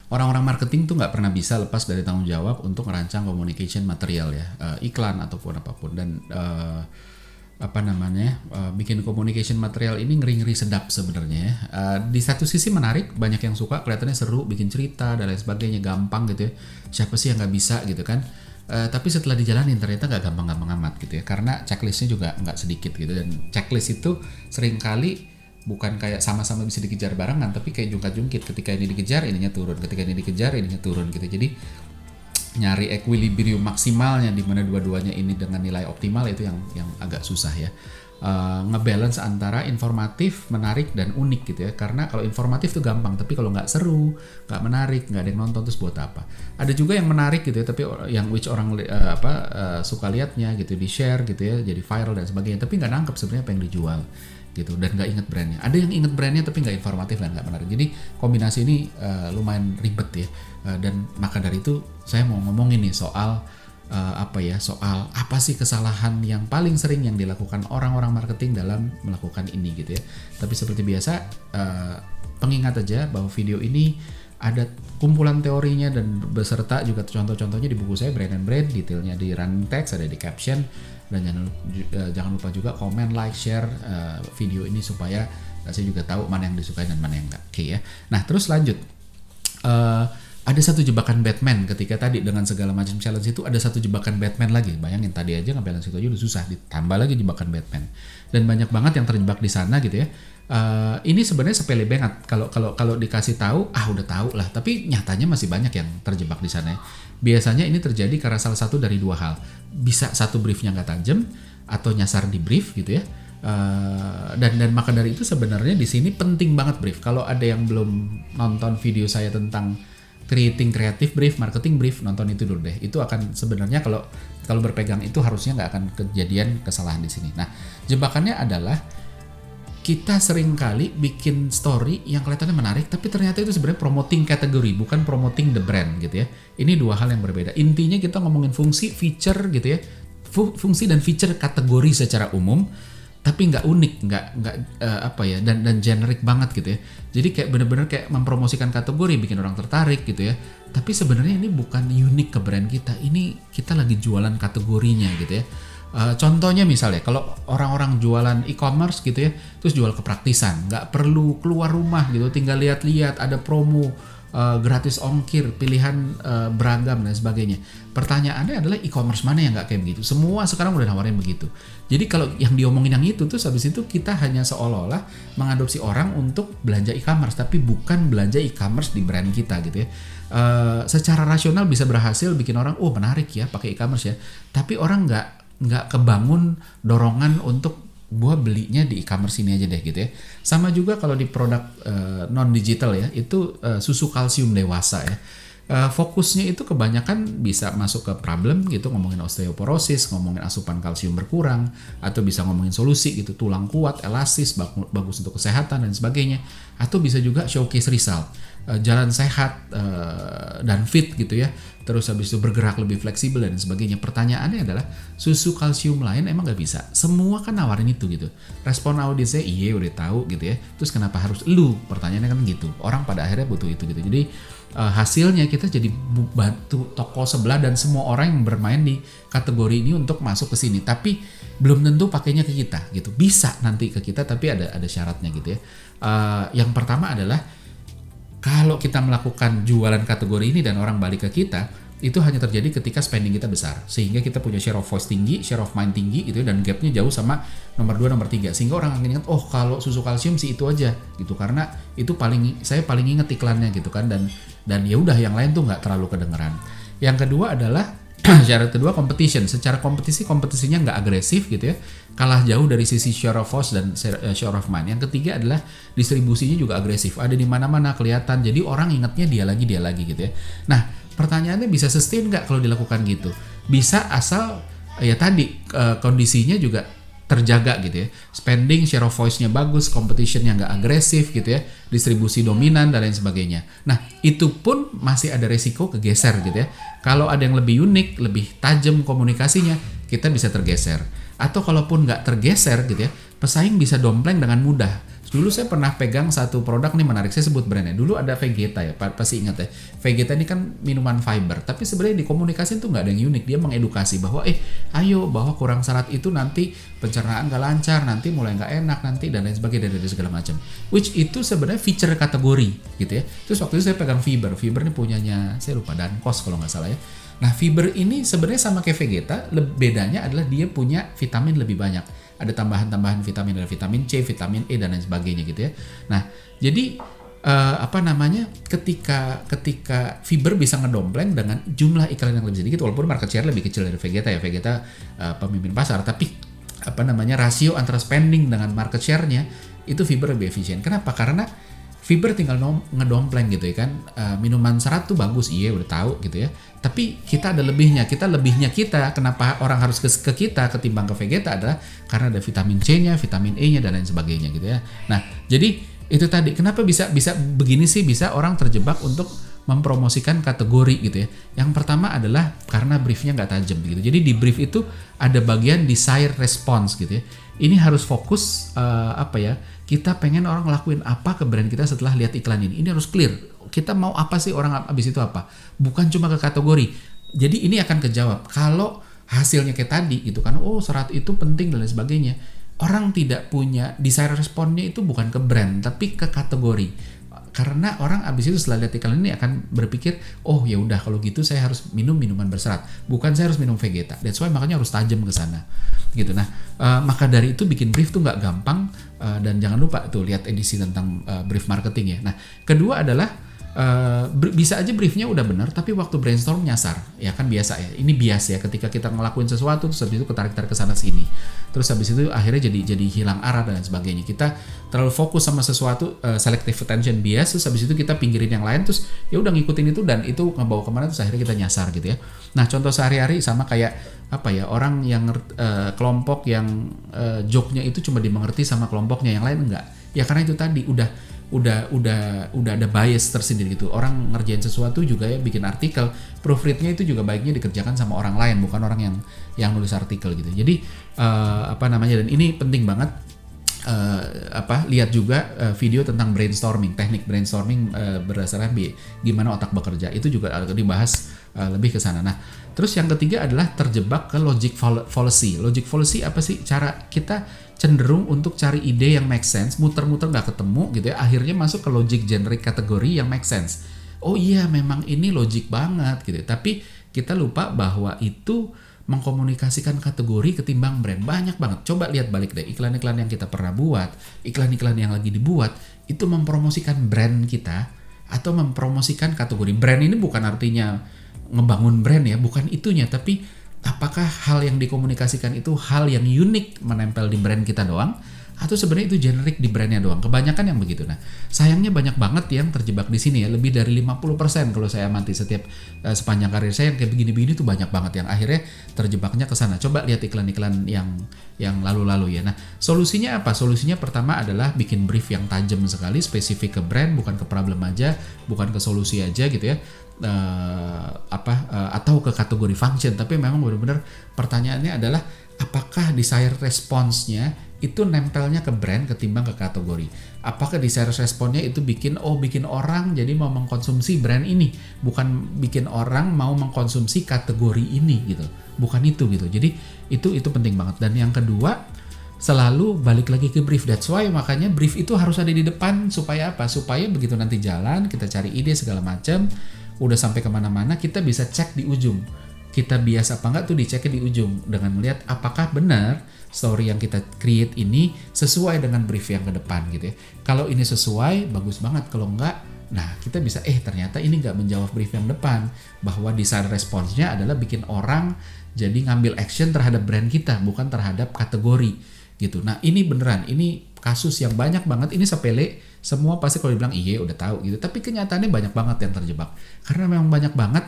orang-orang marketing tuh nggak pernah bisa lepas dari tanggung jawab untuk merancang communication material ya, iklan ataupun apapun. Dan bikin communication material ini ngeri-ngeri sedap sebenarnya ya. Di satu sisi menarik, banyak yang suka, kelihatannya seru, bikin cerita dan lain sebagainya, gampang gitu ya. Siapa sih yang nggak bisa gitu kan? Tapi setelah dijalanin ternyata nggak gampang-gampang amat gitu ya, karena checklistnya juga nggak sedikit gitu. Dan checklist itu seringkali bukan kayak sama-sama bisa dikejar barengan, tapi kayak jungkat-jungkit. Ketika ini dikejar, ininya turun. Ketika ini dikejar, ininya turun gitu. Jadi nyari equilibrium maksimalnya di mana dua-duanya ini dengan nilai optimal itu yang agak susah ya. Ngebalance antara informatif, menarik dan unik gitu ya. Karena kalau informatif tuh gampang, tapi kalau nggak seru, nggak menarik, nggak ada yang nonton, terus buat apa? Ada juga yang menarik gitu ya, tapi yang which orang suka liatnya gitu, di share gitu ya, jadi viral dan sebagainya, tapi nggak nangkep sebenarnya apa yang dijual gitu, dan nggak inget brandnya. Ada yang inget brandnya tapi nggak informatif dan nggak menarik. Jadi kombinasi ini lumayan ribet ya. Dan maka dari itu saya mau ngomongin nih soal soal apa sih kesalahan yang paling sering yang dilakukan orang-orang marketing dalam melakukan ini gitu ya. Tapi seperti biasa, pengingat aja bahwa video ini ada kumpulan teorinya dan beserta juga contoh-contohnya di buku saya Brand and Brand, detailnya di running text, ada di caption. Dan jangan lupa juga komen, like, share video ini supaya saya juga tahu mana yang disukai dan mana yang enggak. Oke ya. Nah, terus lanjut. Ada satu jebakan Batman ketika tadi dengan segala macam challenge itu, ada satu jebakan Batman lagi. Bayangin tadi aja ngebalance itu aja udah susah, ditambah lagi jebakan Batman. Dan banyak banget yang terjebak di sana gitu ya. Ini sebenarnya sepele banget kalau dikasih tahu, udah tahu lah, tapi nyatanya masih banyak yang terjebak di sana ya. Biasanya ini terjadi karena salah satu dari dua hal. Bisa satu briefnya nggak tajam atau nyasar di brief gitu ya. Dan maka dari itu sebenarnya di sini penting banget brief. Kalau ada yang belum nonton video saya tentang creating creative brief, marketing brief, nonton itu dulu deh. Itu akan sebenarnya kalau berpegang itu harusnya nggak akan kejadian kesalahan di sini. Nah, jebakannya adalah kita sering kali bikin story yang kelihatannya menarik, tapi ternyata itu sebenarnya promoting kategori, bukan promoting the brand gitu ya. Ini dua hal yang berbeda. Intinya kita ngomongin fungsi, feature gitu ya, fungsi dan feature kategori secara umum, tapi nggak unik, dan generic banget gitu ya. Jadi kayak bener-bener kayak mempromosikan kategori, bikin orang tertarik gitu ya. Tapi sebenarnya ini bukan unik ke brand kita. Ini kita lagi jualan kategorinya gitu ya. Contohnya misalnya kalau orang-orang jualan e-commerce gitu ya, terus jual kepraktisan, nggak perlu keluar rumah gitu, tinggal lihat-lihat, ada promo, gratis ongkir, pilihan beragam dan sebagainya. Pertanyaannya adalah e-commerce mana yang nggak kayak begitu? Semua sekarang udah nawarin begitu. Jadi kalau yang diomongin yang itu, terus habis itu kita hanya seolah-olah mengadopsi orang untuk belanja e-commerce, tapi bukan belanja e-commerce di brand kita gitu ya. Secara rasional bisa berhasil bikin orang, menarik ya pakai e-commerce ya, tapi orang nggak kebangun dorongan untuk gua belinya di e-commerce ini aja deh gitu ya. Sama juga kalau di produk non digital ya, itu susu kalsium dewasa ya. Fokusnya itu kebanyakan bisa masuk ke problem gitu, ngomongin osteoporosis, ngomongin asupan kalsium berkurang, atau bisa ngomongin solusi gitu, tulang kuat, elastis, bagus untuk kesehatan dan sebagainya. Atau bisa juga showcase result, jalan sehat dan fit gitu ya. Terus habis itu bergerak lebih fleksibel dan sebagainya. Pertanyaannya adalah susu kalsium lain emang nggak bisa? Semua kan nawarin itu gitu. Respon audiensnya iya udah tahu gitu ya. Terus kenapa harus lu? Pertanyaannya kan gitu. Orang pada akhirnya butuh itu gitu. Jadi hasilnya kita jadi bantu toko sebelah dan semua orang yang bermain di kategori ini untuk masuk ke sini. Tapi belum tentu pakainya ke kita gitu. Bisa nanti ke kita tapi ada syaratnya gitu ya. Yang pertama adalah kalau kita melakukan jualan kategori ini dan orang balik ke kita, itu hanya terjadi ketika spending kita besar. Sehingga kita punya share of voice tinggi, share of mind tinggi gitu, dan gapnya jauh sama nomor 2, nomor 3. Sehingga orang akan ingat, kalau susu kalsium sih itu aja gitu. Karena itu saya paling inget iklannya gitu kan. Dan ya udah yang lain tuh nggak terlalu kedengeran. Yang kedua adalah syarat kedua competition. Secara kompetisinya nggak agresif gitu ya, kalah jauh dari sisi share of voice dan share of mind. Yang ketiga adalah distribusinya juga agresif, ada di mana-mana kelihatan, jadi orang ingetnya dia lagi gitu ya. Nah pertanyaannya, bisa sustain nggak kalau dilakukan gitu? Bisa, asal ya tadi kondisinya juga terjaga gitu ya, spending, share of voice-nya bagus, competition-nya nggak agresif gitu ya, distribusi dominan dan lain sebagainya. Nah itu pun masih ada resiko kegeser gitu ya. Kalau ada yang lebih unik, lebih tajam komunikasinya, kita bisa tergeser. Atau kalaupun nggak tergeser gitu ya, pesaing bisa dompleng dengan mudah. Dulu saya pernah pegang satu produk nih menarik, saya sebut brandnya. Dulu ada Vegeta ya, pasti ingat ya. Vegeta ini kan minuman fiber, tapi sebenarnya di komunikasi tuh nggak ada yang unik. Dia mengedukasi bahwa ayo bahwa kurang serat itu nanti pencernaan nggak lancar, nanti mulai nggak enak nanti dan lain sebagainya dari segala macam. Which itu sebenarnya feature kategori gitu ya. Terus waktu itu saya pegang Fiber ini punyanya saya lupa Dankos kalau nggak salah ya. Nah, Fiber ini sebenarnya sama kayak Vegeta, bedanya adalah dia punya vitamin lebih banyak. Ada tambahan-tambahan vitamin, ada vitamin C, vitamin E dan lain sebagainya gitu ya. Nah, jadi ketika Fiber bisa ngedompleng dengan jumlah iklan yang lebih sedikit, walaupun market share lebih kecil dari Vegeta ya. Vegeta pemimpin pasar, tapi rasio antara spending dengan market share-nya itu Fiber lebih efisien. Kenapa? Karena Fiber tinggal ngedompleng gitu ya kan. Minuman serat tuh bagus, iya udah tahu gitu ya. Tapi kita ada lebihnya. Kita kenapa orang harus ke kita ketimbang ke Vegeta adalah karena ada vitamin C-nya, vitamin E-nya dan lain sebagainya gitu ya. Nah, jadi itu tadi kenapa bisa begini sih, bisa orang terjebak untuk mempromosikan kategori gitu ya. Yang pertama adalah karena briefnya nggak tajam gitu. Jadi di brief itu ada bagian desire response gitu ya. Ini harus fokus kita pengen orang ngelakuin apa ke brand kita setelah lihat iklan ini. Ini harus clear. Kita mau apa sih, orang abis itu apa? Bukan cuma ke kategori. Jadi ini akan kejawab. Kalau hasilnya kayak tadi gitu kan, serat itu penting dan lain sebagainya. Orang tidak punya desire responnya itu bukan ke brand tapi ke kategori. Karena orang abis itu setelah lihat iklan ini akan berpikir, ya udah kalau gitu saya harus minum minuman berserat, bukan saya harus minum Vegeta. That's why makanya harus tajam ke sana. Gitu. Nah, maka dari itu bikin brief tuh nggak gampang, dan jangan lupa tuh lihat edisi tentang brief marketing ya. Nah, kedua adalah bisa aja briefnya udah benar tapi waktu brainstorm nyasar, ya kan biasa ya. Ini bias ya, ketika kita ngelakuin sesuatu terus habis itu ketarik-tarik ke sana sini. Terus habis itu akhirnya jadi hilang arah dan sebagainya. Kita terlalu fokus sama sesuatu, selective attention bias, terus habis itu kita pinggirin yang lain, terus ya udah ngikutin itu dan itu ngebawa kemana, terus akhirnya kita nyasar gitu ya. Nah, contoh sehari-hari sama kayak orang yang kelompok yang joke-nya itu cuma dimengerti sama kelompoknya, yang lain enggak. Ya karena itu tadi udah ada bias tersendiri gitu. Orang ngerjain sesuatu juga ya, bikin artikel, proofreadnya itu juga baiknya dikerjakan sama orang lain, bukan orang yang nulis artikel gitu. Jadi dan ini penting banget. Lihat juga video tentang brainstorming, teknik brainstorming berdasarkan gimana otak bekerja, itu juga dibahas lebih ke sana. Nah, terus yang ketiga adalah terjebak ke logic fallacy. Logic fallacy apa sih? Cara kita cenderung untuk cari ide yang make sense, muter-muter nggak ketemu gitu ya, akhirnya masuk ke logic generic kategori yang make sense. Oh iya, memang ini logic banget gitu, tapi kita lupa bahwa itu mengkomunikasikan kategori ketimbang brand. Banyak banget. Coba lihat balik deh iklan-iklan yang kita pernah buat, iklan-iklan yang lagi dibuat, itu mempromosikan brand kita atau mempromosikan kategori. Brand ini bukan artinya ngebangun brand ya, bukan itunya, tapi apakah hal yang dikomunikasikan itu hal yang unik menempel di brand kita doang, atau sebenarnya itu generik di brandnya doang. Kebanyakan yang begitu. Nah, sayangnya banyak banget yang terjebak di sini ya. Lebih dari 50% kalau saya amati sepanjang karir saya yang kayak begini-begini tuh banyak banget yang akhirnya terjebaknya ke sana. Coba lihat iklan-iklan yang lalu-lalu ya. Nah, solusinya apa? Solusinya pertama adalah bikin brief yang tajam sekali, spesifik ke brand, bukan ke problem aja, bukan ke solusi aja gitu ya. Atau ke kategori function, tapi memang benar-benar pertanyaannya adalah apakah desire response-nya itu nempelnya ke brand ketimbang ke kategori. Apakah desire response-nya itu bikin orang jadi mau mengkonsumsi brand ini, bukan bikin orang mau mengkonsumsi kategori ini gitu. Bukan itu gitu. Jadi itu penting banget. Dan yang kedua, selalu balik lagi ke brief. That's why makanya brief itu harus ada di depan supaya apa? Supaya begitu nanti jalan, kita cari ide segala macam, udah sampai kemana-mana kita bisa cek di ujung. Kita biasa apa enggak tuh diceknya di ujung dengan melihat apakah benar story yang kita create ini sesuai dengan brief yang ke depan gitu ya. Kalau ini sesuai, bagus banget. Kalau enggak, nah kita bisa ternyata ini enggak menjawab brief yang depan, bahwa desire response-nya adalah bikin orang jadi ngambil action terhadap brand kita, bukan terhadap kategori gitu. Nah, ini beneran, ini kasus yang banyak banget, ini sepele, semua pasti kalau dibilang iya udah tahu gitu, tapi kenyataannya banyak banget yang terjebak. Karena memang banyak banget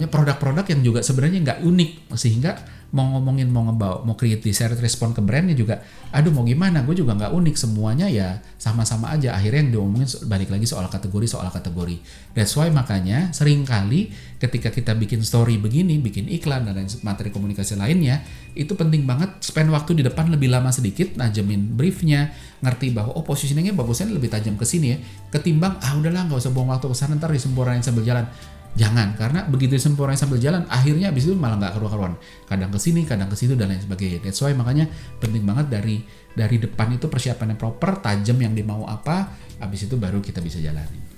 produk-produk yang juga sebenarnya nggak unik, sehingga mau ngomongin mau ngebawa mau create desired respon ke brandnya juga aduh mau gimana, gue juga nggak unik, semuanya ya sama-sama aja. Akhirnya yang diomongin balik lagi soal kategori. That's why makanya seringkali ketika kita bikin story begini, bikin iklan dan lain materi komunikasi lainnya, itu penting banget spend waktu di depan lebih lama sedikit, najemin briefnya, ngerti bahwa positioningnya bagusnya lebih tajam ke sini ya, ketimbang udahlah nggak usah buang waktu ke sana, ntar disempurnain sambil jalan. Jangan, karena begitu disempurnain sambil jalan, akhirnya abis itu malah nggak keruan-keruan. Kadang ke sini, kadang ke situ dan lain sebagainya. That's why makanya penting banget dari depan itu persiapannya proper, tajam yang dimau apa, abis itu baru kita bisa jalanin.